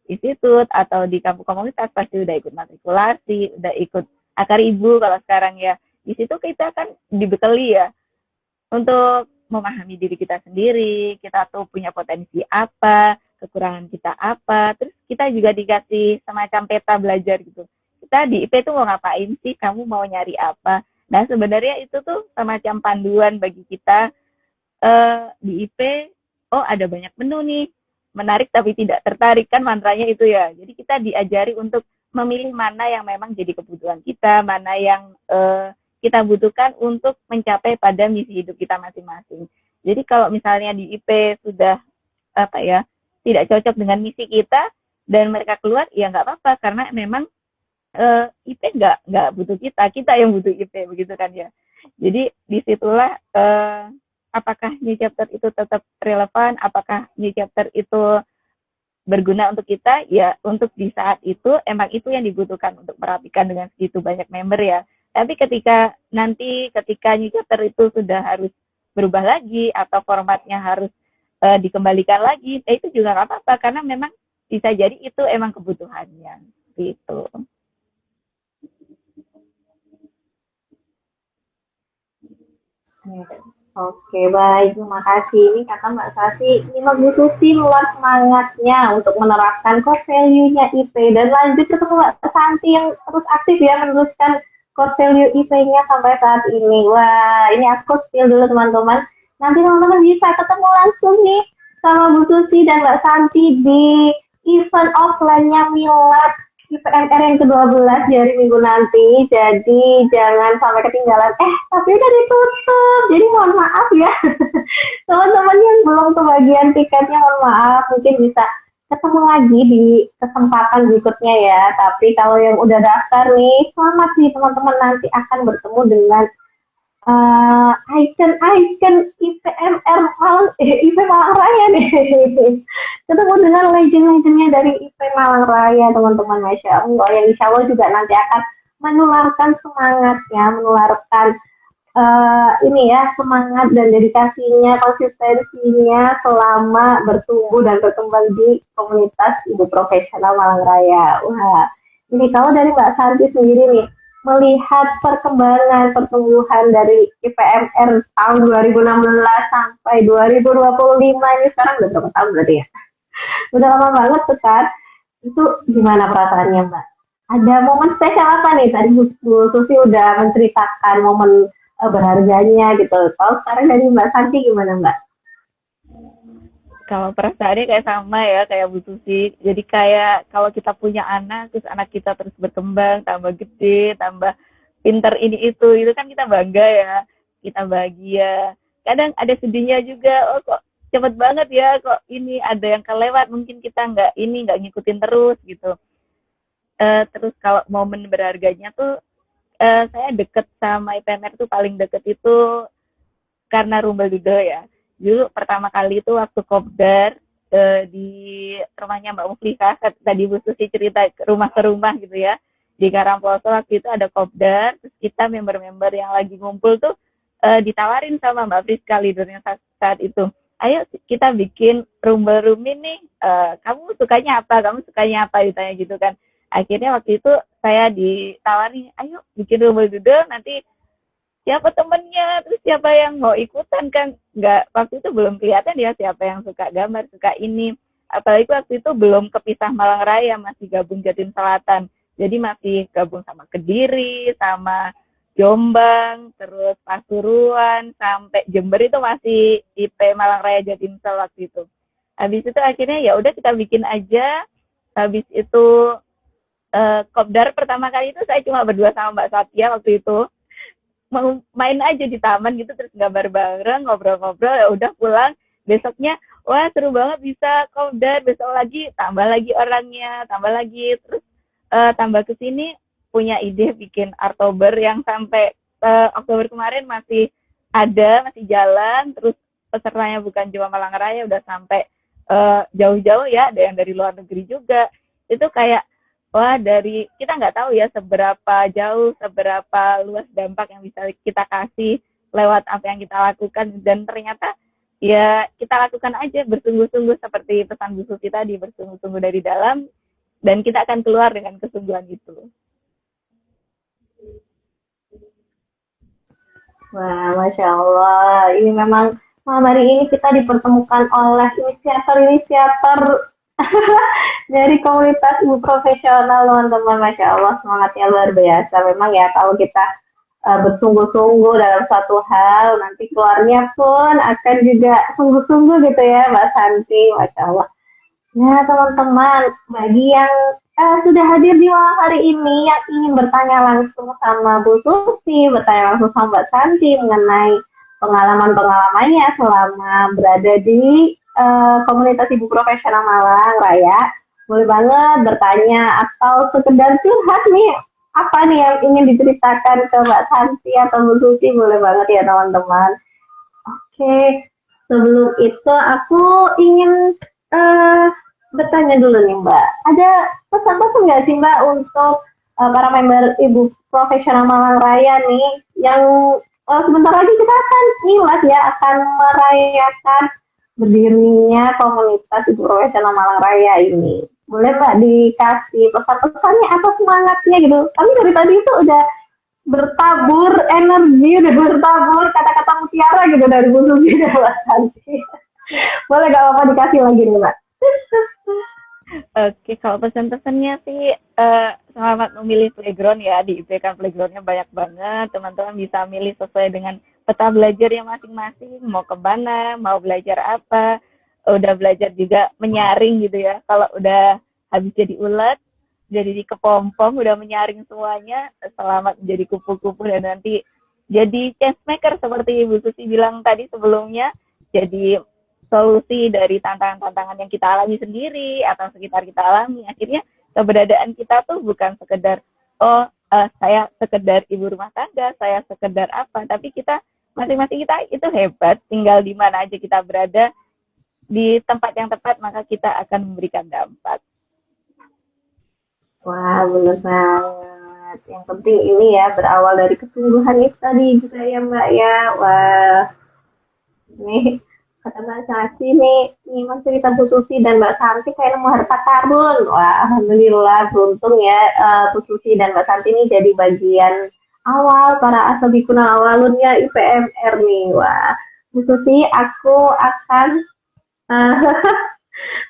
institut atau di kampus komunitas pasti udah ikut matrikulasi, udah ikut akar ibu kalau sekarang ya. Di situ kita kan dibekali ya untuk memahami diri kita sendiri, kita tuh punya potensi apa, kekurangan kita apa, terus kita juga dikasih semacam peta belajar gitu. Kita di IP tuh mau ngapain sih, kamu mau nyari apa. Nah sebenarnya itu tuh semacam panduan bagi kita di IP, oh ada banyak menu nih, menarik tapi tidak tertarik, kan mantranya itu ya. Jadi kita diajari untuk memilih mana yang memang jadi kebutuhan kita, mana yang kita butuhkan untuk mencapai pada misi hidup kita masing-masing. Jadi kalau misalnya di IP sudah apa ya, tidak cocok dengan misi kita dan mereka keluar, ya nggak apa-apa, karena memang IP nggak butuh kita yang butuh IP, begitu kan ya. Jadi disitulah apakah New Chapter itu tetap relevan, apakah New Chapter itu berguna untuk kita, ya untuk di saat itu emang itu yang dibutuhkan untuk merapikan dengan segitu banyak member ya. Tapi ketika New Chapter itu sudah harus berubah lagi atau formatnya harus dikembalikan lagi, itu juga nggak apa-apa, karena memang bisa jadi itu emang kebutuhannya gitu. Oke, baik. Terima kasih. Ini kata Mbak Sasi, ini Mbak Susi luar semangatnya untuk menerapkan core value-nya IP. Dan lanjut ke Mbak Santi yang terus aktif ya meneruskan core value IP-nya sampai saat ini. Wah, ini aku spill dulu teman-teman. Nanti teman-teman bisa ketemu langsung nih sama Bu Susi dan Mbak Santi di event offline-nya Milad IPMR yang ke-12 di hari Minggu nanti. Jadi jangan sampai ketinggalan. Tapi udah ditutup. Jadi mohon maaf ya. Teman-teman yang belum kebagian tiketnya mohon maaf. Mungkin bisa ketemu lagi di kesempatan berikutnya ya. Tapi kalau yang udah daftar nih, selamat nih teman-teman, nanti akan bertemu dengan icon IPMR IP Malang Raya nih. Ketemu dengan legend-legendnya dari IP Malang Raya teman-teman, Masya Allah, yang insya Allah juga nanti akan menularkan semangatnya, menularkan ini ya, semangat dan dedikasinya, konsistensinya selama bertumbuh dan berkembang di komunitas ibu profesional Malang Raya. Wah, ini kalau dari Mbak Santi sendiri nih, melihat perkembangan pertumbuhan dari IPMR tahun 2016 sampai 2025, ini sekarang udah berapa tahun berarti ya? Udah lama banget tuh kan? Itu gimana perasaannya Mbak? Ada momen spesial apa nih? Tadi Bu Susi udah menceritakan momen berharganya gitu. Kalau sekarang dari Mbak Santi gimana Mbak? Kalau perasaannya kayak sama ya, kayak Bu Susi. Jadi kayak kalau kita punya anak, terus anak kita terus berkembang, tambah gede, tambah pinter ini itu kan kita bangga ya, kita bahagia. Kadang ada sedihnya juga, oh kok cepet banget ya, kok ini ada yang kelewat, mungkin kita nggak ngikutin terus gitu. Terus kalau momen berharganya tuh, saya deket sama IPMR tuh paling deket itu karena Rumble Doodle ya. Dulu pertama kali itu waktu kopdar di rumahnya Mbak Muflika, tadi Bu Susi cerita rumah ke rumah gitu ya, di Karangposo waktu itu ada kopdar, terus kita member-member yang lagi ngumpul tuh ditawarin sama Mbak Friska, leadernya saat itu, ayo kita bikin rumble room ini, kamu sukanya apa ditanya gitu kan. Akhirnya waktu itu saya ditawarin, ayo bikin Rumble Doodle, nanti siapa temennya, terus siapa yang mau ikutan kan, nggak, waktu itu belum kelihatan ya siapa yang suka gambar, suka ini, apalagi waktu itu belum kepisah Malang Raya, masih gabung Jatim Selatan, jadi masih gabung sama Kediri, sama Jombang, terus Pasuruan, sampai Jember itu masih IP Malang Raya Jatim Sel waktu itu. Habis itu akhirnya ya udah kita bikin aja. Habis itu kopdar pertama kali itu saya cuma berdua sama Mbak Satya waktu itu, mau main aja di taman gitu, terus gambar bareng, ngobrol-ngobrol, ya udah pulang. Besoknya wah seru banget bisa kopdar, besok lagi tambah lagi orangnya, tambah lagi, terus tambah ke sini punya ide bikin Artober yang sampai Oktober kemarin masih ada, masih jalan, terus pesertanya bukan cuma Malang Raya, udah sampai jauh-jauh ya, ada yang dari luar negeri juga. Itu kayak wah, dari kita nggak tahu ya seberapa jauh, seberapa luas dampak yang bisa kita kasih lewat apa yang kita lakukan, dan ternyata ya kita lakukan aja bersungguh-sungguh seperti pesan Bu Susi tadi, bersungguh-sungguh dari dalam, dan kita akan keluar dengan kesungguhan itu. Wah, Masya Allah, ini memang malam hari ini kita dipertemukan oleh inisiator dari komunitas ibu profesional teman-teman, Masya Allah, semangatnya luar biasa. Memang ya kalau kita bersungguh-sungguh dalam satu hal, nanti keluarnya pun akan juga sungguh-sungguh gitu ya Mbak Santi, Masya Allah. Nah teman-teman, bagi yang sudah hadir di malam hari ini, yang ingin bertanya langsung sama Bu Susi, bertanya langsung sama Mbak Santi mengenai pengalaman-pengalamannya selama berada di komunitas ibu profesional Malang Raya, boleh banget bertanya, atau sekedar curhat nih, apa nih yang ingin diceritakan ke Mbak Santi atau Bu Susi, boleh banget ya teman-teman. Oke, sebelum itu aku ingin bertanya dulu nih Mbak, ada pesan-pesan nggak sih Mbak untuk para member ibu profesional Malang Raya nih, yang sebentar lagi kita akan Milad ya, akan merayakan berdirinya komunitas ibu profesional Malang Raya ini. Boleh Mbak dikasih pesan-pesannya atau semangatnya gitu. Kami dari tadi itu udah bertabur energi, udah bertabur kata-kata mutiara gitu dari Bu Susi dan Mbak Santi. Boleh gak apa-apa dikasih lagi nih Mbak? Oke, kalau pesan-pesannya sih selamat memilih playground ya. Di IP kan playgroundnya banyak banget. Teman-teman bisa milih sesuai dengan peta belajarnya masing-masing. Mau ke mana, mau belajar apa. Udah belajar juga menyaring gitu ya. Kalau udah habis jadi ulet, jadi di kepompong, udah menyaring semuanya. Selamat menjadi kupu-kupu dan nanti jadi change maker seperti Ibu Susi bilang tadi sebelumnya. Jadi solusi dari tantangan-tantangan yang kita alami sendiri atau sekitar kita alami. Akhirnya keberadaan kita tuh bukan sekedar saya sekedar ibu rumah tangga, saya sekedar apa, tapi kita masing-masing kita itu hebat, tinggal di mana aja kita berada di tempat yang tepat maka kita akan memberikan dampak. Wah, bener banget. Yang penting ini ya berawal dari kesungguhan itu tadi juga ya Mbak ya. Wah, nih kata Mbak Sasi nih Mas cerita Bu Susi dan Mbak Santi kayak nemu harta karun. Wah, alhamdulillah beruntung ya Bu Susi dan Mbak Santi ini jadi bagian awal para asabikuna awalunnya IPMR nih. Wah, Bu Susi aku akan uh,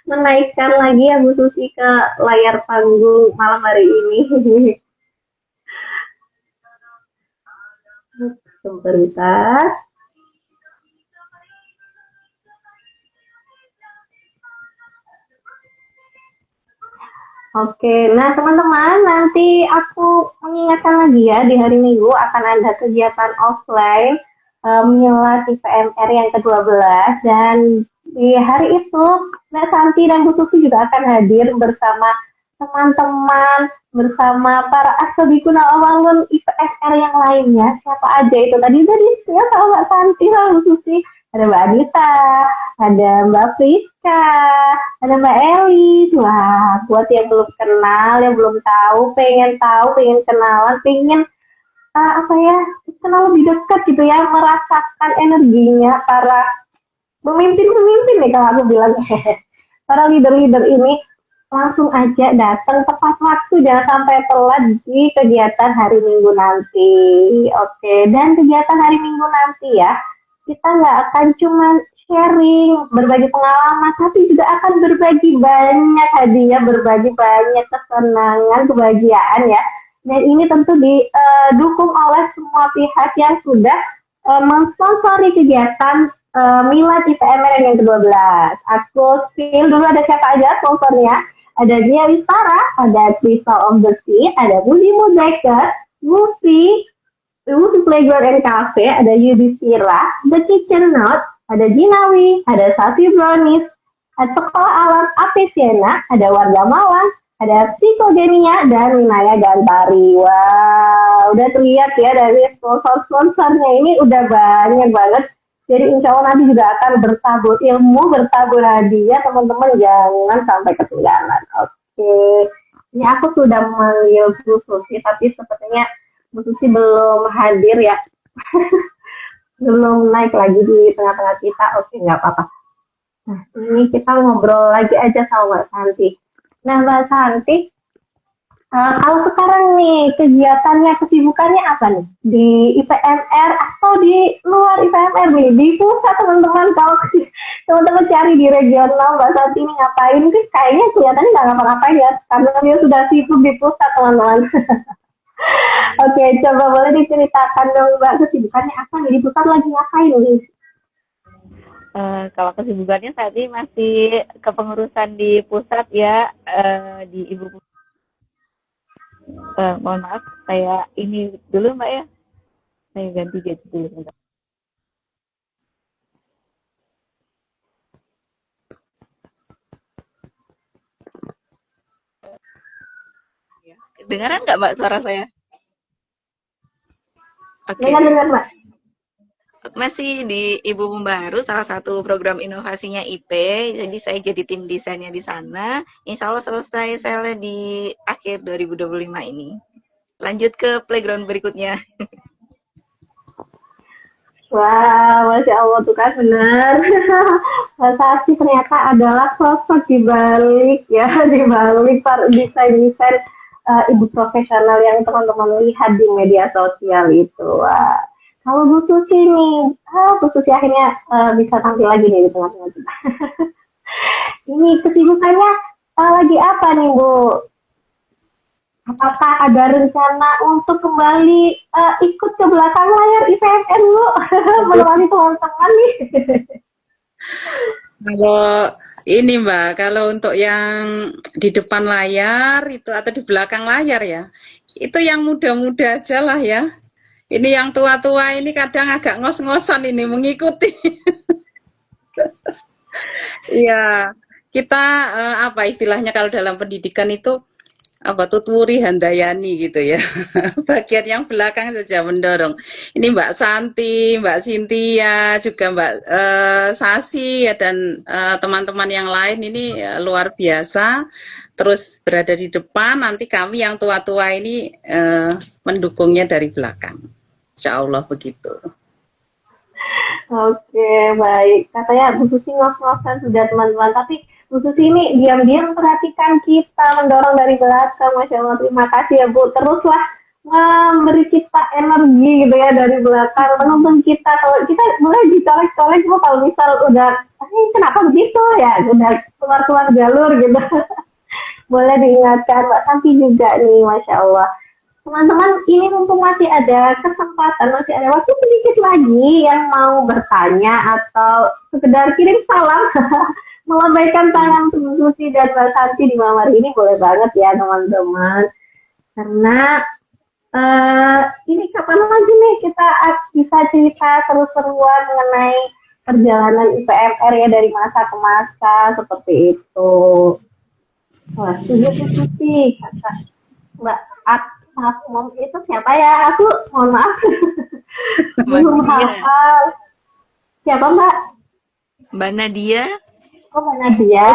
menaikkan lagi ya Bu Susi ke layar panggung malam hari ini. Sebentar. Oke, nah teman-teman, nanti aku mengingatkan lagi ya, di hari Minggu akan ada kegiatan offline menyela PMR yang ke-12, dan di hari itu Mbak Santi dan Bu Susi juga akan hadir bersama teman-teman, bersama para asabikuna awalun IPMR yang lainnya. Siapa aja itu tadi ya sama Mbak Santi sama Bu Susi, ada Mbak Anita, ada Mbak Friska, ada Mbak Eli. Wah, buat yang belum kenal, yang belum tahu, pengen kenalan, pengen apa ya, kenal lebih dekat gitu ya, merasakan energinya para pemimpin-pemimpin nih kalau aku bilang. Para leader-leader ini langsung aja datang tepat waktu, jangan sampai telat di kegiatan hari Minggu nanti. Oke, dan kegiatan hari Minggu nanti ya, kita nggak akan cuma sharing, berbagi pengalaman, tapi juga akan berbagi banyak hadiah, berbagi banyak kesenangan, kebahagiaan ya. Dan ini tentu didukung oleh semua pihak yang sudah mensponsori kegiatan Milad IPMR yang ke-12. Aku spill dulu ada siapa aja sponsornya. Ada Dia Wistara, ada Crystal of the Sea, ada Budi Mudekar, Mufi Playground and Cafe, ada Yudhistira, The Kitchen Note, ada Jinawi, ada Safi Brownies, ada Sekolah Alam Apesiana, ada Warga Malang, ada Psikogenia, dan Winaya Gantari. Wah, udah terlihat ya dari sponsor-sponsornya ini udah banyak banget. Jadi insya Allah nanti juga akan bertabur ilmu, bertabur hadiah, teman-teman jangan sampai ketinggalan. Oke, ini aku sudah manggil Bu Susi, tapi sepertinya Bu Susi belum hadir ya. Belum naik lagi di tengah-tengah kita. Oke, nggak apa-apa. Nah, ini kita ngobrol lagi aja sama Mbak Santi. Nah, Mbak Santi, kalau sekarang nih kegiatannya, kesibukannya apa nih? Di IPMR atau di luar IPMR nih? Di pusat teman-teman, kalau teman-teman cari di regional Mbak Santi ini ngapain sih? Kayaknya kelihatannya nggak ngapa-ngapain ya, karena dia sudah sibuk di pusat teman-teman. Oke, coba boleh diceritakan dong Mbak, kesibukannya apa nih? Di pusat lagi ngapain nih? Kalau kesibukannya saat ini masih kepengurusan di pusat ya, di Ibu. Mohon maaf, saya ini dulu Mbak ya. Saya ganti gadget dulu bentar. Dengaran nggak Mbak suara saya? Oke. Dengar Mbak. Masih di Ibu Pembaharu, salah satu program inovasinya IP. Jadi saya jadi tim desainnya di sana. Insya Allah selesai saya di akhir 2025 ini. Lanjut ke playground berikutnya. Wah, Masya Allah tuh kan benar. Mbak Sasi ternyata adalah sosok di balik ya, di balik desain-desain ibu profesional yang teman-teman lihat di media sosial itu. Wah. Kalau Bu Susi nih, Bu Susi akhirnya bisa tampil lagi nih di tengah-tengah kita. Ini kesibukannya lagi apa nih Bu? Apakah ada rencana untuk kembali ikut ke belakang layar IPMN Bu? Menemani teman-teman nih. Kalau ini Mbak, kalau untuk yang di depan layar itu atau di belakang layar ya, itu yang muda-muda aja lah ya. Ini yang tua-tua ini kadang agak ngos-ngosan ini mengikuti. Iya, kita apa istilahnya kalau dalam pendidikan itu apa tuturi handayani gitu ya. Bagian yang belakang saja mendorong. Ini Mbak Santi, Mbak Cynthia, juga Mbak Sasi ya, dan teman-teman yang lain ini luar biasa. Terus berada di depan, nanti kami yang tua-tua ini mendukungnya dari belakang. Insya Allah begitu. Oke, baik. Katanya Bu Susi ngos-ngosan sudah teman-teman, tapi Bu Susi ini diam-diam perhatikan kita, mendorong dari belakang. Masya Allah, terima kasih ya Bu. Teruslah memberi kita energi gitu ya dari belakang, menuntun kita. Kalau kita mulai dicolek-colek Bu, kalau misal udah, kenapa begitu ya, udah keluar-keluar jalur gitu. Boleh diingatkan, Mbak Santi juga nih, Masya Allah. Teman-teman, ini mumpung masih ada kesempatan, masih ada waktu sedikit lagi yang mau bertanya atau sekedar kirim salam, melambaikan tangan Bu Susi dan Mbak Santi di malam hari ini, boleh banget ya teman-teman. Karena ini kapan lagi nih kita bisa cerita seru-seruan mengenai perjalanan IPMR ya dari masa ke masa seperti itu. Wah, setuju Bu Susi, kata Mbak Mom itu siapa ya? Aku mohon maaf. Belum hafal. Siapa Mbak? Mbak Nadia. Oh, Mbak Nadia.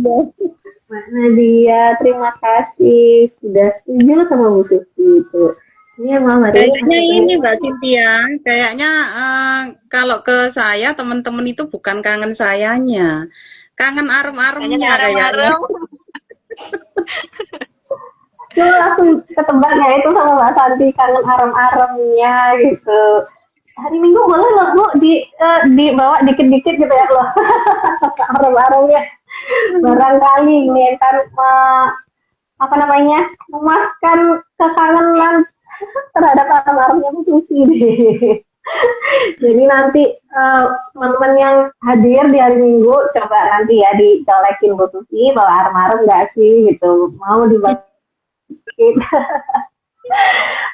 Mbak Nadia, terima kasih sudah setuju sama Bu Susi itu. Ini Mama Kayaknya ini Mbak Cynthia, kayaknya kalau ke saya teman-teman itu bukan kangen sayanya, kangen arem-aremnya kayaknya. Itu langsung ketebak ya itu sama Mbak Santi, kangen arem-aremnya gitu. Hari Minggu boleh loh Bu dibawa dikit-dikit gitu ya loh. Arem-aremnya. Barangkali ini kan apa namanya, memuaskan kekangenan terhadap arem-aremnya Bu Susi deh. Jadi nanti teman-teman yang hadir di hari Minggu coba nanti ya dicolekin Bu Susi bawa arem-arem nggak sih gitu, mau dibawa.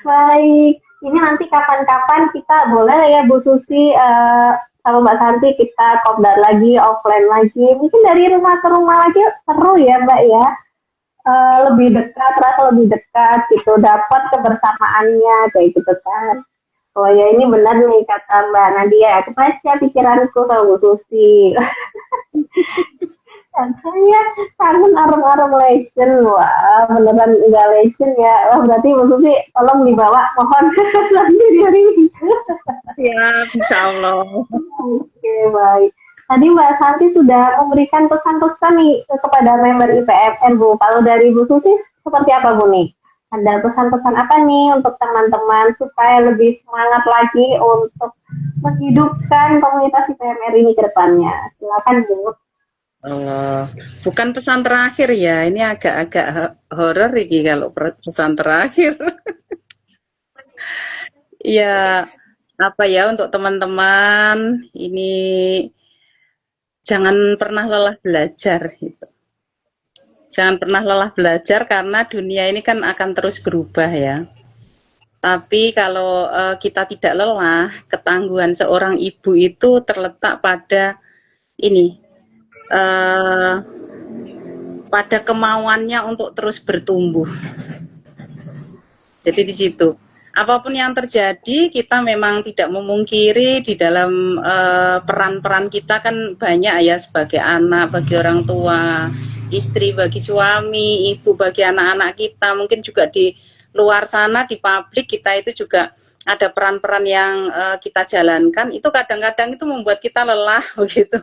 Baik, ini nanti kapan-kapan kita boleh ya Bu Susi sama Mbak Santi kita kopdar lagi, offline lagi, mungkin dari rumah ke rumah lagi, seru ya Mbak ya, lebih dekat, rasa lebih dekat gitu, dapat kebersamaannya kayak gitu kan. Oh ya, ini benar nih kata Mbak Nadia, kebaca pikiranku sama Bu Susi. Saya kangen arem-arem legend. Wah, beneran enggak legend ya. Wah, berarti Bu Susi tolong dibawa, mohon nanti di hari ini. Ya, insya Allah. Oke, baik. Tadi Mbak Santi sudah memberikan pesan-pesan nih kepada member IPMN Bu. Kalau dari Bu Susi seperti apa Bu nih? Ada pesan-pesan apa nih untuk teman-teman supaya lebih semangat lagi untuk menghidupkan komunitas IPMR ini ke depannya? Silakan Bu. Bukan pesan terakhir ya, ini agak-agak horor ini kalau pesan terakhir. Ya, apa ya untuk teman-teman ini jangan pernah lelah belajar gitu. Jangan pernah lelah belajar karena dunia ini kan akan terus berubah ya. Tapi kalau kita tidak lelah, ketangguhan seorang ibu itu terletak pada ini. Pada kemauannya untuk terus bertumbuh. Jadi di situ, apapun yang terjadi, kita memang tidak memungkiri di dalam peran-peran kita kan banyak ya, sebagai anak, bagi orang tua, istri, bagi suami, ibu, bagi anak-anak kita, mungkin juga di luar sana di publik kita itu juga ada peran-peran yang kita jalankan, itu kadang-kadang itu membuat kita lelah begitu.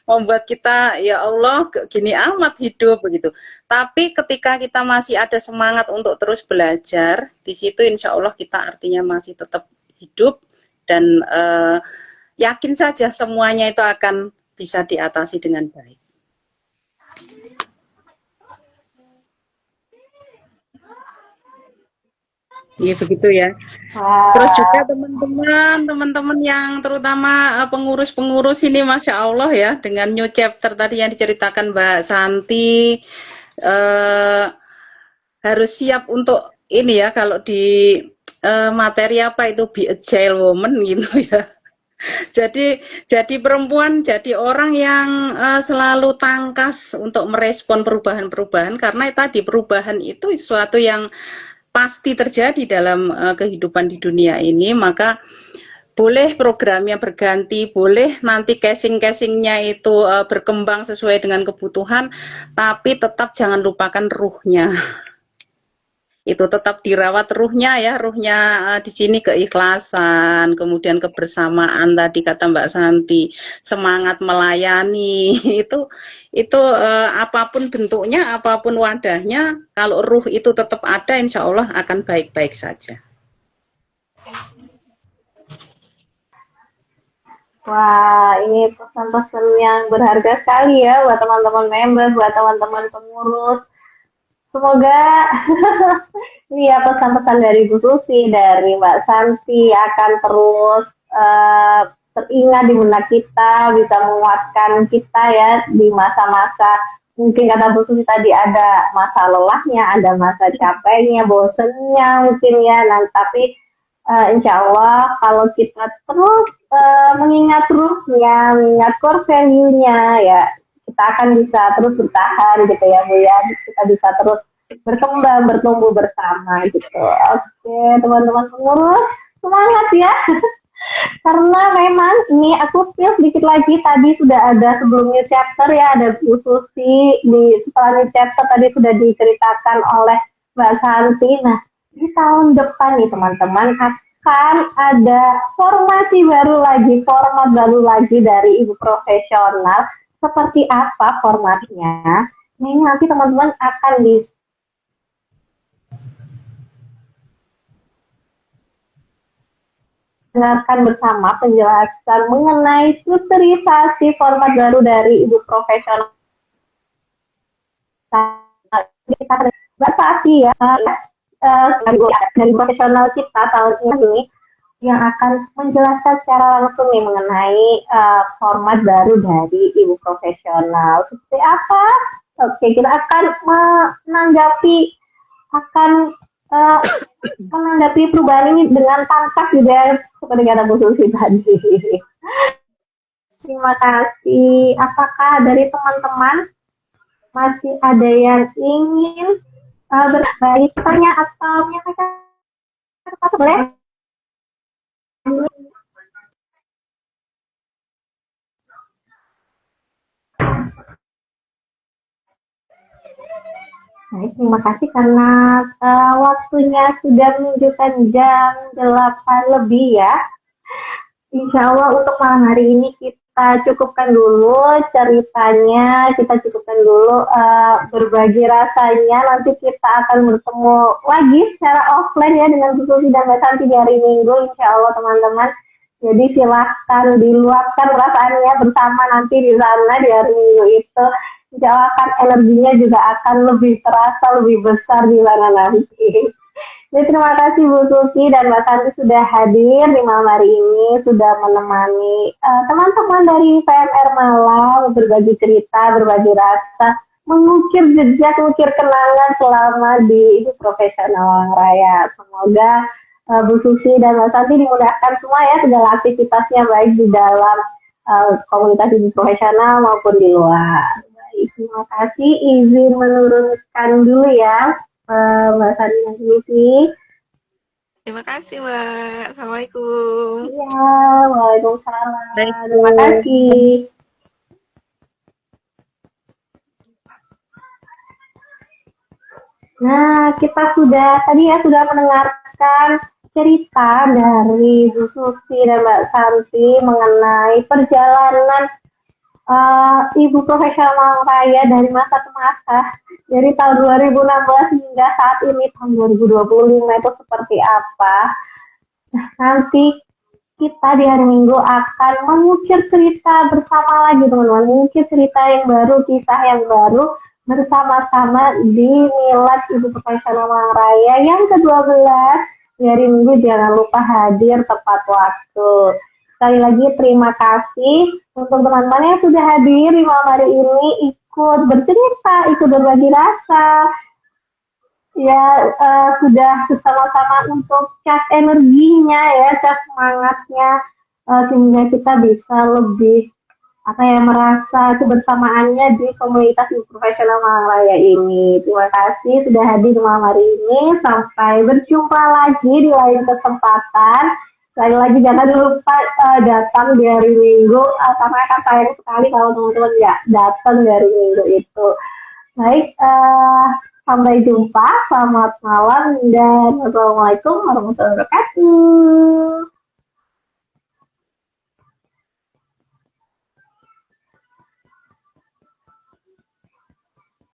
Membuat kita ya Allah gini amat hidup begitu. Tapi ketika kita masih ada semangat untuk terus belajar, di situ insya Allah kita artinya masih tetap hidup dan yakin saja semuanya itu akan bisa diatasi dengan baik. Iya begitu ya. Terus juga teman-teman yang terutama pengurus-pengurus ini, Masya Allah ya, dengan new chapter tadi yang diceritakan Mbak Santi, harus siap untuk ini ya, kalau di materi apa itu be agile woman gitu ya. Jadi perempuan, jadi orang yang selalu tangkas untuk merespon perubahan-perubahan, karena tadi perubahan itu sesuatu yang pasti terjadi dalam kehidupan di dunia ini. Maka boleh programnya berganti, boleh nanti casing-casingnya itu berkembang sesuai dengan kebutuhan, tapi tetap jangan lupakan ruhnya. Itu tetap dirawat ruhnya ya, ruhnya di sini keikhlasan, kemudian kebersamaan tadi kata Mbak Santi, semangat melayani itu apapun bentuknya, apapun wadahnya, kalau ruh itu tetap ada, insya Allah akan baik-baik saja. Wah, ini pesan-pesan yang berharga sekali ya buat teman-teman member, buat teman-teman pengurus. Semoga ini ya pesan-pesan dari Bu Susi, dari Mbak Santi akan terus teringat di benak kita, bisa menguatkan kita ya di masa-masa mungkin kata Bu Susi tadi ada masa lelahnya, ada masa capeknya, bosennya mungkin ya. Nah, tapi insya Allah kalau kita terus mengingat ruhnya, mengingat core value-nya ya, kita akan bisa terus bertahan gitu ya Bu ya, kita bisa terus berkembang, bertumbuh bersama gitu. Oke teman-teman pengurus, semangat ya. Karena memang ini aku spill sedikit lagi, tadi sudah ada sebelumnya chapter ya, ada Bu Susi, di setelah new chapter tadi sudah diceritakan oleh Mbak Santi. Nah di tahun depan nih teman-teman akan ada formasi baru lagi, format baru lagi dari Ibu Profesional. Seperti apa formatnya? Nah, ini nanti teman-teman akan dengarkan bersama penjelasan mengenai filterisasi format baru dari Ibu Profesional. Mbak Safi ya, dari profesional kita tahun ini yang akan menjelaskan secara langsung nih mengenai format baru dari Ibu Profesional. Seperti apa? Oke, kita akan menanggapi perubahan ini dengan tangkas juga seperti kata Bu Susi tadi. Terima kasih. Apakah dari teman-teman masih ada yang ingin berbagi tanya atau menyampaikan sesuatu boleh? Baik, terima kasih karena waktunya sudah menunjukkan jam 8 lebih ya. Insya Allah untuk malam hari ini kita cukupkan dulu ceritanya, kita cukupkan dulu berbagi rasanya. Nanti kita akan bertemu lagi secara offline ya dengan Bu Susi dan Mbak Santi di hari Minggu, insya Allah teman-teman. Jadi silahkan diluapkan perasaannya bersama nanti di sana di hari Minggu itu. Insya Allah akan energinya juga akan lebih terasa, lebih besar di sana nanti. Jadi terima kasih Bu Susi dan Mbak Santi sudah hadir di malam hari ini, sudah menemani teman-teman dari PMR Malang berbagi cerita, berbagi rasa, mengukir jejak, mengukir kenangan selama di Ibu Profesional Malang Raya. Semoga Bu Susi dan Mbak Santi dimudahkan semua ya segala aktivitasnya baik di dalam komunitas Ibu Profesional maupun di luar. Baik, terima kasih. Izin menurunkan dulu ya. Mbak Santi dan Susi. Terima kasih, Mbak. Assalamualaikum. Iya, waalaikumsalam. Terima kasih. Nah, kita sudah tadi ya sudah mendengarkan cerita dari Bu Susi dan Mbak Santi mengenai perjalanan Ibu Profesional Malang Raya dari masa ke masa, dari tahun 2016 hingga saat ini tahun 2025 itu seperti apa. Nah, nanti kita di hari Minggu akan mengukir cerita bersama lagi teman-teman, mengukir cerita yang baru, kisah yang baru bersama-sama di Milad Ibu Profesional Malang Raya yang ke-12 di hari Minggu. Jangan lupa hadir tepat waktu. Sekali lagi terima kasih untuk teman-teman yang sudah hadir di malam hari ini, ikut bercerita, ikut berbagi rasa, ya sudah bersama-sama untuk cas energinya ya, cas semangatnya, sehingga kita bisa lebih merasa kebersamaannya di komunitas profesional Malang Raya ini. Terima kasih sudah hadir di malam hari ini. Sampai berjumpa lagi di lain kesempatan. Sekali lagi jangan lupa datang di hari Minggu, karena akan sayang sekali kalau teman-teman nggak datang di hari Minggu itu. Baik, sampai jumpa, selamat malam, dan wassalamualaikum warahmatullahi wabarakatuh.